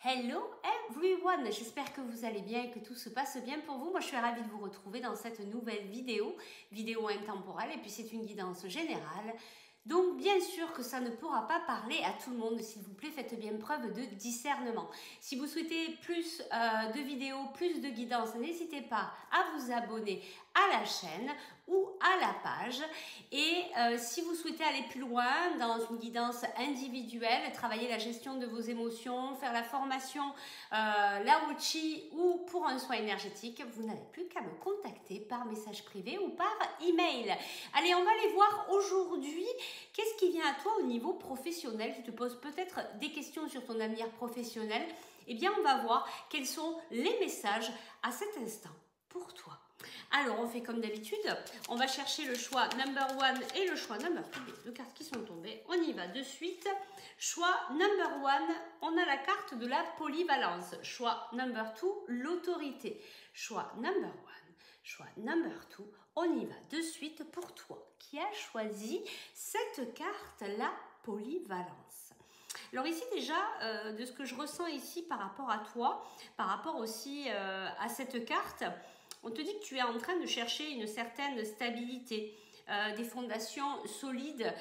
Hello everyone, j'espère que vous allez bien et que tout se passe bien pour vous. Moi je suis ravie de vous retrouver dans cette nouvelle vidéo intemporelle, et puis c'est une guidance générale. Donc bien sûr que ça ne pourra pas parler à tout le monde, s'il vous plaît faites bien preuve de discernement. Si vous souhaitez plus de vidéos, plus de guidance, n'hésitez pas à vous abonner à la chaîne ou à la page. Et si vous souhaitez aller plus loin dans une guidance individuelle, travailler la gestion de vos émotions, faire la formation Lao Chi ou pour un soin énergétique, vous n'avez plus qu'à me contacter par message privé ou par email. Allez, on va aller voir aujourd'hui qu'est-ce qui vient à toi au niveau professionnel. Tu te poses peut-être des questions sur ton avenir professionnel. Eh bien, on va voir quels sont les messages à cet instant pour toi. Alors, on fait comme d'habitude, on va chercher le choix number 1 et le choix number 2, les deux cartes qui sont tombées. On y va de suite. Choix number 1, on a la carte de la polyvalence. Choix number 2, l'autorité. Choix number 1, choix number 2, on y va de suite pour toi qui as choisi cette carte, la polyvalence. Alors ici déjà, de ce que je ressens ici par rapport à toi, par rapport aussi à cette carte, on te dit que tu es en train de chercher une certaine stabilité, des fondations solides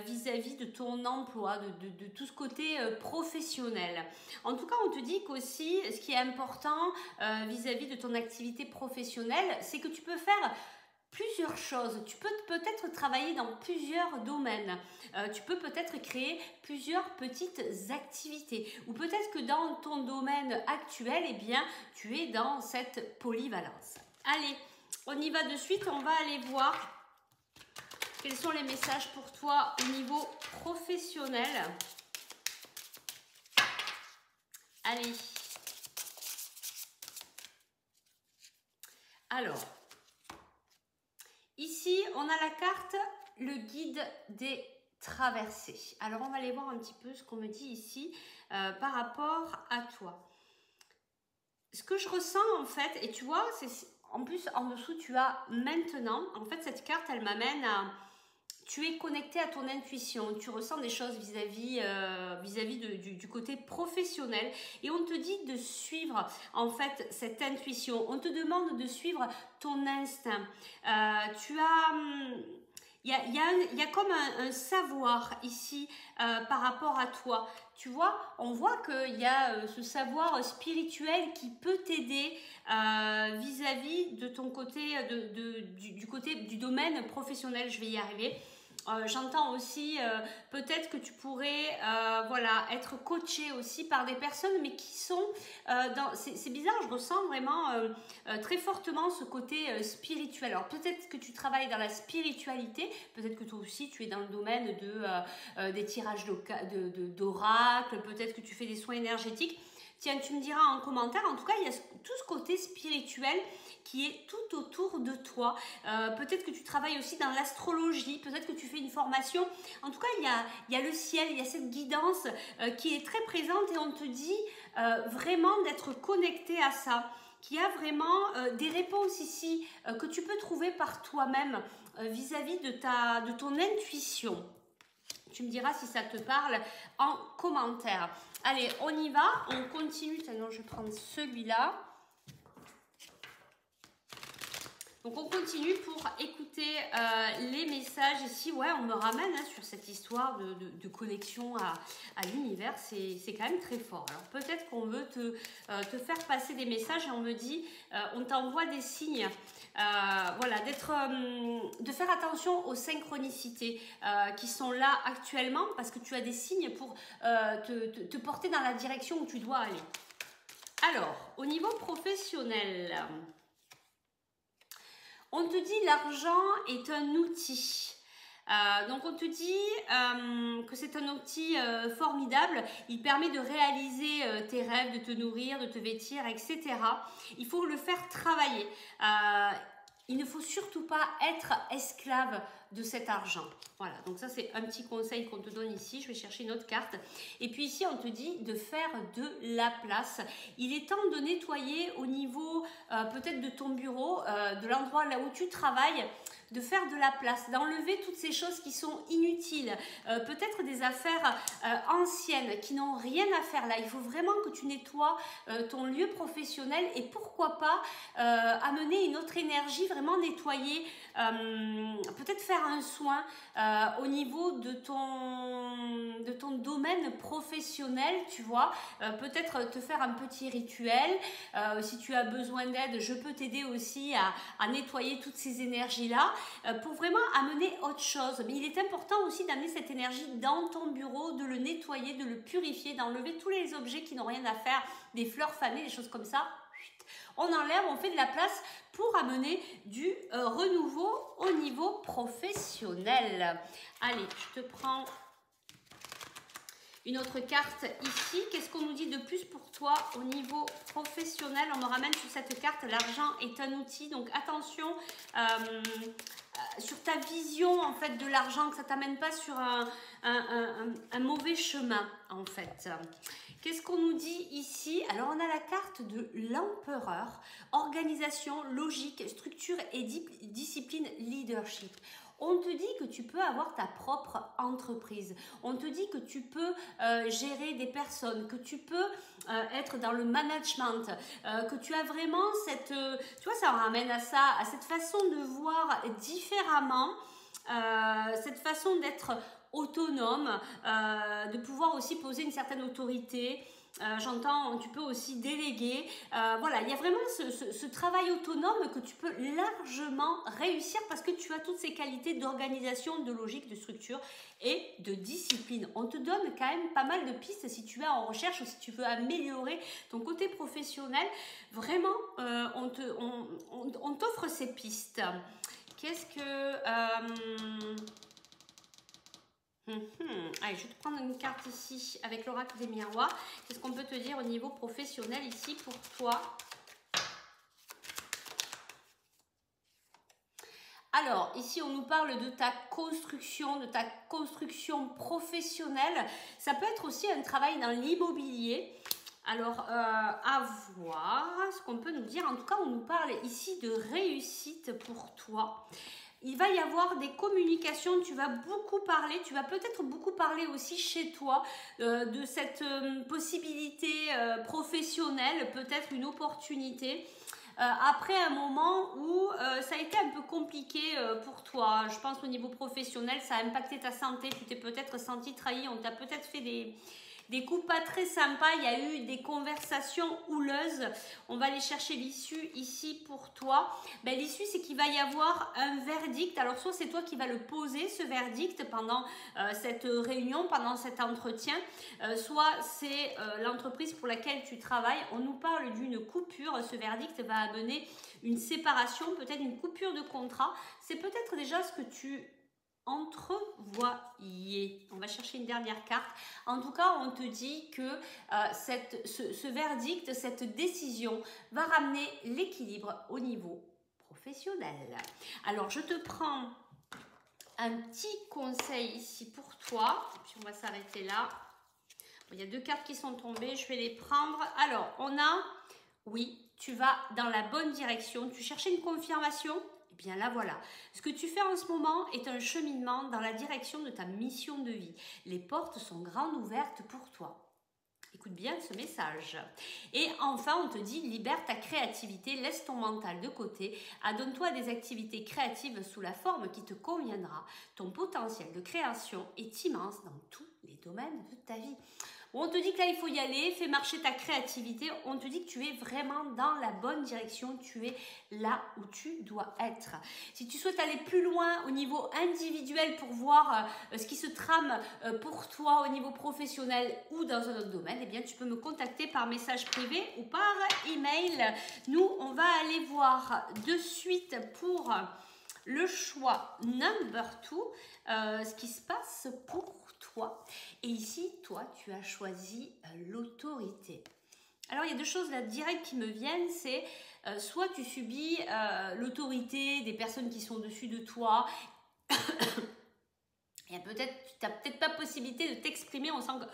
vis-à-vis de ton emploi, de tout ce côté professionnel. En tout cas, on te dit qu'aussi, ce qui est important vis-à-vis de ton activité professionnelle, c'est que tu peux faire plusieurs choses. Tu peux peut-être travailler dans plusieurs domaines. Tu peux peut-être créer plusieurs petites activités. Ou peut-être que dans ton domaine actuel, eh bien, tu es dans cette polyvalence. Allez, on y va de suite. On va aller voir quels sont les messages pour toi au niveau professionnel. Allez. Alors, ici, on a la carte, le guide des traversées. Alors, on va aller voir un petit peu ce qu'on me dit ici par rapport à toi. Ce que je ressens, en fait, et tu vois, c'est en plus, en dessous, tu as maintenant. En fait, cette carte, elle m'amène à... Tu es connecté à ton intuition, tu ressens des choses vis-à-vis du côté professionnel, et on te dit de suivre en fait cette intuition, on te demande de suivre ton instinct. Il y a comme un savoir ici par rapport à toi. Tu vois, on voit qu'il y a ce savoir spirituel qui peut t'aider vis-à-vis de ton côté, du côté du domaine professionnel. Je vais y arriver. J'entends aussi peut-être que tu pourrais voilà, être coaché aussi par des personnes, mais qui sont c'est bizarre, je ressens vraiment très fortement ce côté spirituel. Alors peut-être que tu travailles dans la spiritualité, peut-être que toi aussi tu es dans le domaine des tirages d'oracle, peut-être que tu fais des soins énergétiques. Tiens, tu me diras en commentaire. En tout cas, il y a tout ce côté spirituel qui est tout autour de toi. Peut-être que tu travailles aussi dans l'astrologie, peut-être que tu fais une formation. En tout cas, il y a le ciel, il y a cette guidance qui est très présente, et on te dit vraiment d'être connecté à ça, qu'il y a vraiment des réponses ici que tu peux trouver par toi-même vis-à-vis de ton intuition. Tu me diras si ça te parle en commentaire. Allez, on y va, on continue. Attends, je vais prendre celui-là. Donc, on continue pour écouter les messages ici. Ouais, on me ramène sur cette histoire de connexion à l'univers. C'est quand même très fort. Alors, peut-être qu'on veut te faire passer des messages, et on me dit, on t'envoie des signes. Voilà, de faire attention aux synchronicités qui sont là actuellement, parce que tu as des signes pour te porter dans la direction où tu dois aller. Alors, au niveau professionnel... On te dit l'argent est un outil. Donc on te dit que c'est un outil formidable. Il permet de réaliser tes rêves, de te nourrir, de te vêtir, etc. Il faut le faire travailler. Il ne faut surtout pas être esclave de cet argent. Voilà, donc ça c'est un petit conseil qu'on te donne ici. Je vais chercher une autre carte. Et puis ici, on te dit de faire de la place. Il est temps de nettoyer au niveau peut-être de ton bureau, de l'endroit là où tu travailles, de faire de la place, d'enlever toutes ces choses qui sont inutiles, peut-être des affaires anciennes qui n'ont rien à faire là. Il faut vraiment que tu nettoies ton lieu professionnel et pourquoi pas amener une autre énergie, vraiment nettoyer, peut-être faire un soin au niveau de ton domaine professionnel, tu vois, peut-être te faire un petit rituel. Si tu as besoin d'aide, je peux t'aider aussi à nettoyer toutes ces énergies-là pour vraiment amener autre chose. Mais il est important aussi d'amener cette énergie dans ton bureau, de le nettoyer, de le purifier, d'enlever tous les objets qui n'ont rien à faire, des fleurs fanées, des choses comme ça. On enlève, on fait de la place pour amener du renouveau au niveau professionnel. Allez, je te prends une autre carte ici. Qu'est-ce qu'on nous dit de plus pour toi au niveau professionnel? On me ramène sur cette carte, l'argent est un outil. Donc attention sur ta vision en fait de l'argent, que ça ne t'amène pas sur un mauvais chemin en fait. Qu'est-ce qu'on nous dit ici? Alors on a la carte de l'empereur, organisation, logique, structure et discipline, leadership. On te dit que tu peux avoir ta propre entreprise. On te dit que tu peux gérer des personnes, que tu peux être dans le management, que tu as vraiment cette... tu vois, ça ramène à ça, à cette façon de voir différemment, cette façon d'être autonome, de pouvoir aussi poser une certaine autorité. J'entends, tu peux aussi déléguer. Voilà, il y a vraiment ce travail autonome que tu peux largement réussir parce que tu as toutes ces qualités d'organisation, de logique, de structure et de discipline. On te donne quand même pas mal de pistes si tu es en recherche ou si tu veux améliorer ton côté professionnel. Vraiment, on t'offre ces pistes. Qu'est-ce que... Allez, je vais te prendre une carte ici avec l'oracle des miroirs. Qu'est-ce qu'on peut te dire au niveau professionnel ici pour toi? Alors, ici, on nous parle de ta construction professionnelle. Ça peut être aussi un travail dans l'immobilier. Alors, à voir ce qu'on peut nous dire. En tout cas, on nous parle ici de réussite pour toi. Il va y avoir des communications, tu vas beaucoup parler, tu vas peut-être beaucoup parler aussi chez toi de cette possibilité professionnelle, peut-être une opportunité. Après un moment où ça a été un peu compliqué pour toi, je pense au niveau professionnel, ça a impacté ta santé, tu t'es peut-être senti trahi, on t'a peut-être fait des coups pas très sympas, il y a eu des conversations houleuses. On va aller chercher l'issue ici pour toi. Ben, l'issue, c'est qu'il va y avoir un verdict. Alors, soit c'est toi qui vas le poser, ce verdict, pendant cette réunion, pendant cet entretien, soit c'est l'entreprise pour laquelle tu travailles. On nous parle d'une coupure. Ce verdict va amener une séparation, peut-être une coupure de contrat. C'est peut-être déjà ce que tu entrevoyez. On va chercher une dernière carte. En tout cas, on te dit que ce verdict, cette décision va ramener l'équilibre au niveau professionnel. Alors, je te prends un petit conseil ici pour toi. Puis on va s'arrêter là. Il y a deux cartes qui sont tombées. Je vais les prendre. Alors, on a, oui, tu vas dans la bonne direction. Tu cherchais une confirmation? Eh bien là voilà, ce que tu fais en ce moment est un cheminement dans la direction de ta mission de vie. Les portes sont grandes ouvertes pour toi. Écoute bien ce message. Et enfin, on te dit, libère ta créativité, laisse ton mental de côté, adonne-toi à des activités créatives sous la forme qui te conviendra. Ton potentiel de création est immense dans tous les domaines de ta vie. On te dit que là, il faut y aller, fais marcher ta créativité. On te dit que tu es vraiment dans la bonne direction. Tu es là où tu dois être. Si tu souhaites aller plus loin au niveau individuel pour voir ce qui se trame pour toi au niveau professionnel ou dans un autre domaine, eh bien, tu peux me contacter par message privé ou par email. Nous, on va aller voir de suite pour le choix number 2, ce qui se passe pour toi. Et ici, toi, tu as choisi l'autorité. Alors, il y a deux choses là directes qui me viennent, c'est soit tu subis l'autorité des personnes qui sont au-dessus de toi tu n'as peut-être pas possibilité de t'exprimer, on sent que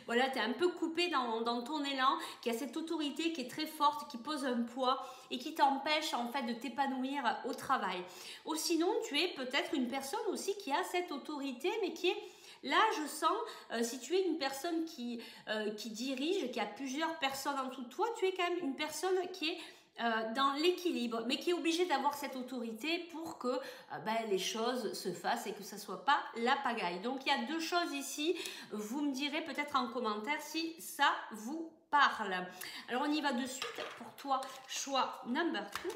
voilà, tu es un peu coupé dans ton élan, qu'il y a cette autorité qui est très forte, qui pose un poids et qui t'empêche en fait de t'épanouir au travail. Ou sinon, tu es peut-être une personne aussi qui a cette autorité, mais qui est là, je sens, si tu es une personne qui dirige, qui a plusieurs personnes en dessous de toi, tu es quand même une personne qui est dans l'équilibre, mais qui est obligé d'avoir cette autorité pour que les choses se fassent et que ça ne soit pas la pagaille. Donc il y a deux choses ici, vous me direz peut-être en commentaire si ça vous parle. Alors on y va de suite pour toi, choix number 2.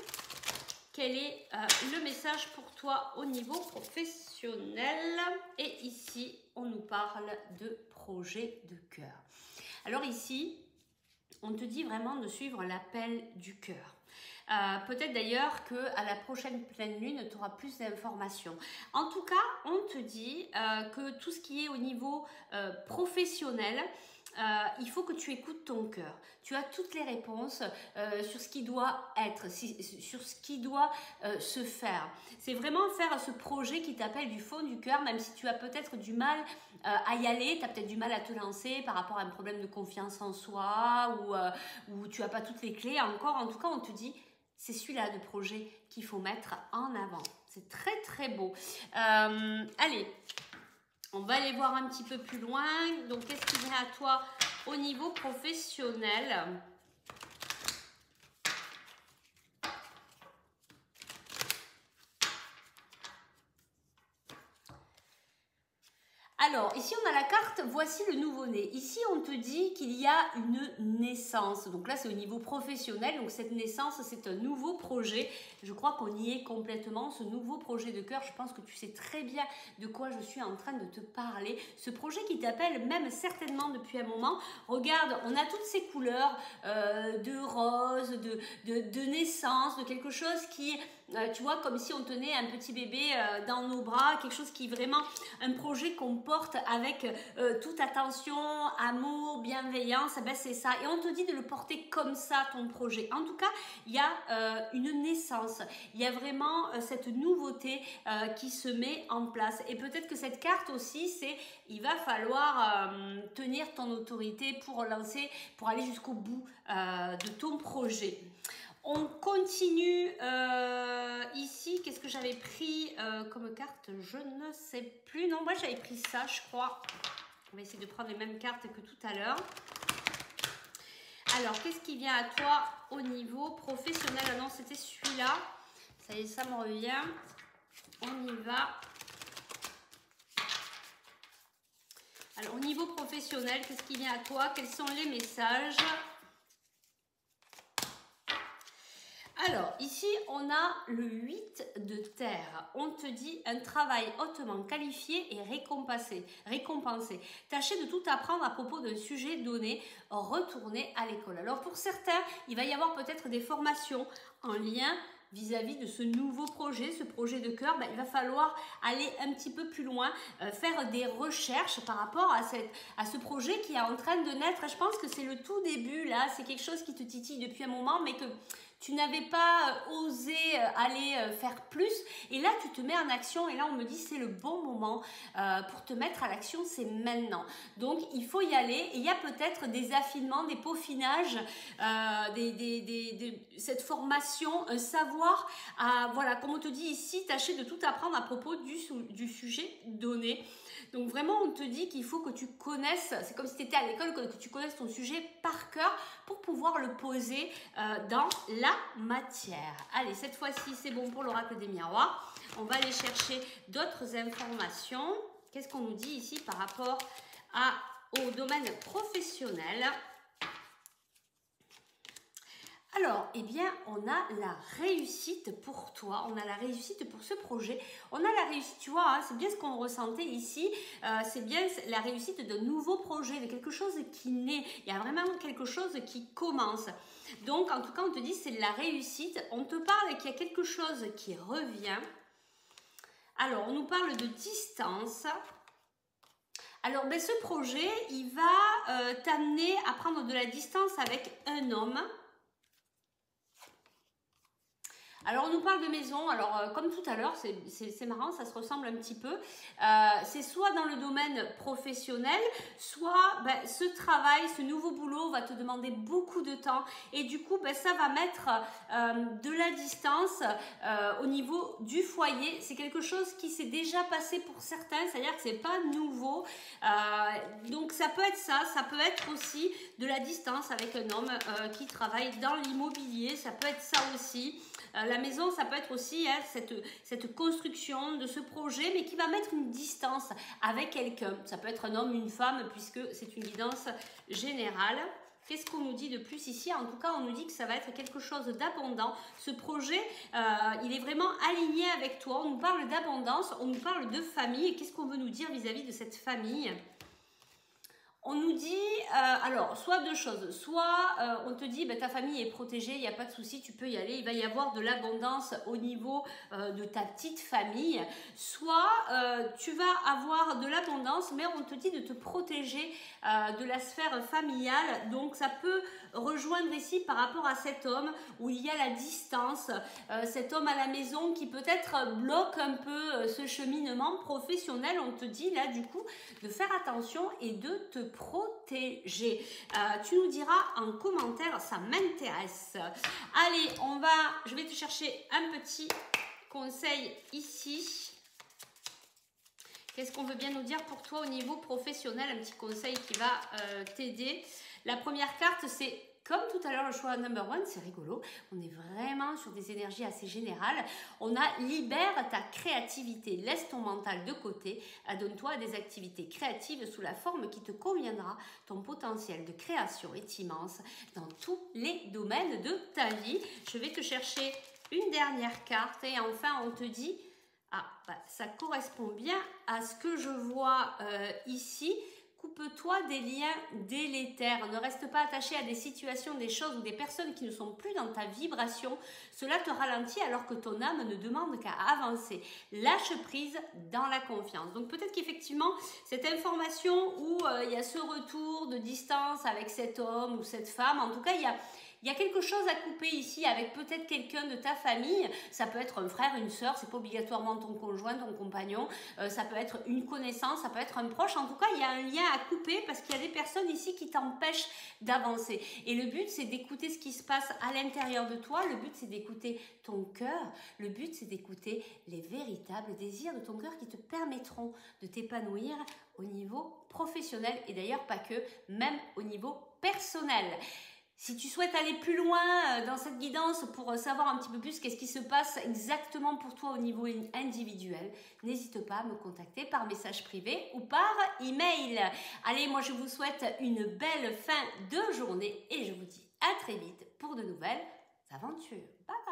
Quel est le message pour toi au niveau professionnel? Et ici, on nous parle de projet de cœur. Alors ici, on te dit vraiment de suivre l'appel du cœur. Peut-être d'ailleurs qu'à la prochaine pleine lune, tu auras plus d'informations. En tout cas, on te dit que tout ce qui est au niveau professionnel, il faut que tu écoutes ton cœur. Tu as toutes les réponses sur ce qui doit être, sur ce qui doit se faire. C'est vraiment faire ce projet qui t'appelle du fond du cœur, même si tu as peut-être du mal à y aller, tu as peut-être du mal à te lancer par rapport à un problème de confiance en soi ou tu n'as pas toutes les clés encore. En tout cas, on te dit, c'est celui-là de projet qu'il faut mettre en avant. C'est très très beau. Allez. On va aller voir un petit peu plus loin. Donc, qu'est-ce qui vient à toi au niveau professionnel? Alors, ici, on a la carte « Voici le nouveau-né ». Ici, on te dit qu'il y a une naissance. Donc là, c'est au niveau professionnel. Donc, cette naissance, c'est un nouveau projet. Je crois qu'on y est complètement. Ce nouveau projet de cœur, je pense que tu sais très bien de quoi je suis en train de te parler. Ce projet qui t'appelle même certainement depuis un moment. Regarde, on a toutes ces couleurs de rose, de naissance, de quelque chose qui... tu vois, comme si on tenait un petit bébé dans nos bras, quelque chose qui est vraiment un projet qu'on porte avec toute attention, amour, bienveillance, ben c'est ça. Et on te dit de le porter comme ça, ton projet. En tout cas, il y a une naissance, il y a vraiment cette nouveauté qui se met en place. Et peut-être que cette carte aussi, c'est il va falloir tenir ton autorité pour lancer, pour aller jusqu'au bout de ton projet. On continue ici. Qu'est-ce que j'avais pris comme carte? Je ne sais plus. Non, moi j'avais pris ça, je crois. On va essayer de prendre les mêmes cartes que tout à l'heure. Alors, qu'est-ce qui vient à toi au niveau professionnel? Ah non, c'était celui-là. Ça y est, ça me revient. On y va. Alors, au niveau professionnel, qu'est-ce qui vient à toi? Quels sont les messages? Alors, ici, on a le 8 de terre. On te dit un travail hautement qualifié et récompensé. Tâchez de tout apprendre à propos d'un sujet donné. Retournez à l'école. Alors, pour certains, il va y avoir peut-être des formations en lien vis-à-vis de ce nouveau projet, ce projet de cœur. Il va falloir aller un petit peu plus loin, faire des recherches par rapport à ce projet qui est en train de naître. Je pense que c'est le tout début, là. C'est quelque chose qui te titille depuis un moment, mais que tu n'avais pas osé aller faire plus. Et là, tu te mets en action. Et là, on me dit c'est le bon moment pour te mettre à l'action. C'est maintenant. Donc, il faut y aller. Et il y a peut-être des affinements, des peaufinages, cette formation, un savoir. Voilà, comme on te dit ici, tâcher de tout apprendre à propos du sujet donné. Donc vraiment, on te dit qu'il faut que tu connaisses, c'est comme si tu étais à l'école, que tu connaisses ton sujet par cœur pour pouvoir le poser dans la matière. Allez, cette fois-ci, c'est bon pour l'oracle des miroirs. On va aller chercher d'autres informations. Qu'est-ce qu'on nous dit ici par rapport au domaine professionnel ? Alors, eh bien, on a la réussite pour toi, on a la réussite pour ce projet, on a la réussite, tu vois, hein, c'est bien ce qu'on ressentait ici, c'est bien la réussite d'un nouveau projet, de quelque chose qui naît, il y a vraiment quelque chose qui commence. Donc, en tout cas, on te dit c'est la réussite, on te parle qu'il y a quelque chose qui revient. Alors, on nous parle de distance. Alors, ben, ce projet, il va t'amener à prendre de la distance avec un homme. Alors, on nous parle de maison. Alors, comme tout à l'heure, c'est marrant, ça se ressemble un petit peu. C'est soit dans le domaine professionnel, soit ce travail, ce nouveau boulot va te demander beaucoup de temps. Et du coup, ça va mettre de la distance au niveau du foyer. C'est quelque chose qui s'est déjà passé pour certains, c'est-à-dire que c'est pas nouveau. Donc, ça peut être ça. Ça peut être aussi de la distance avec un homme qui travaille dans l'immobilier. Ça peut être ça aussi. La maison, ça peut être aussi cette construction de ce projet, mais qui va mettre une distance avec quelqu'un. Ça peut être un homme, une femme, puisque c'est une guidance générale. Qu'est-ce qu'on nous dit de plus ici? En tout cas, on nous dit que ça va être quelque chose d'abondant. Ce projet, il est vraiment aligné avec toi. On nous parle d'abondance, on nous parle de famille. Et qu'est-ce qu'on veut nous dire vis-à-vis de cette famille? On nous dit, alors, soit deux choses, soit on te dit, ta famille est protégée, il n'y a pas de souci, tu peux y aller, il va y avoir de l'abondance au niveau de ta petite famille, soit tu vas avoir de l'abondance, mais on te dit de te protéger de la sphère familiale, donc ça peut rejoindre ici par rapport à cet homme où il y a la distance, cet homme à la maison qui peut-être bloque un peu ce cheminement professionnel. On te dit là du coup de faire attention et de te protéger. Tu nous diras en commentaire, ça m'intéresse. Allez, je vais te chercher un petit conseil ici. Qu'est-ce qu'on veut bien nous dire pour toi au niveau professionnel? Un petit conseil qui va t'aider. La première carte, c'est comme tout à l'heure le choix number one, c'est rigolo. On est vraiment sur des énergies assez générales. On a libère ta créativité, laisse ton mental de côté, adonne-toi à des activités créatives sous la forme qui te conviendra. Ton potentiel de création est immense dans tous les domaines de ta vie. Je vais te chercher une dernière carte et enfin on te dit, ça correspond bien à ce que je vois ici. Coupe-toi des liens délétères. Ne reste pas attaché à des situations, des choses ou des personnes qui ne sont plus dans ta vibration. Cela te ralentit alors que ton âme ne demande qu'à avancer. Lâche prise dans la confiance. Donc peut-être qu'effectivement, cette information où il y a ce retour de distance avec cet homme ou cette femme, en tout cas, il y a quelque chose à couper ici avec peut-être quelqu'un de ta famille. Ça peut être un frère, une sœur, c'est pas obligatoirement ton conjoint, ton compagnon. Ça peut être une connaissance, ça peut être un proche. En tout cas, il y a un lien à couper parce qu'il y a des personnes ici qui t'empêchent d'avancer. Et le but, c'est d'écouter ce qui se passe à l'intérieur de toi. Le but, c'est d'écouter ton cœur. Le but, c'est d'écouter les véritables désirs de ton cœur qui te permettront de t'épanouir au niveau professionnel et d'ailleurs pas que, même au niveau personnel. Si tu souhaites aller plus loin dans cette guidance pour savoir un petit peu plus qu'est-ce qui se passe exactement pour toi au niveau individuel, n'hésite pas à me contacter par message privé ou par email. Allez, moi je vous souhaite une belle fin de journée et je vous dis à très vite pour de nouvelles aventures. Bye!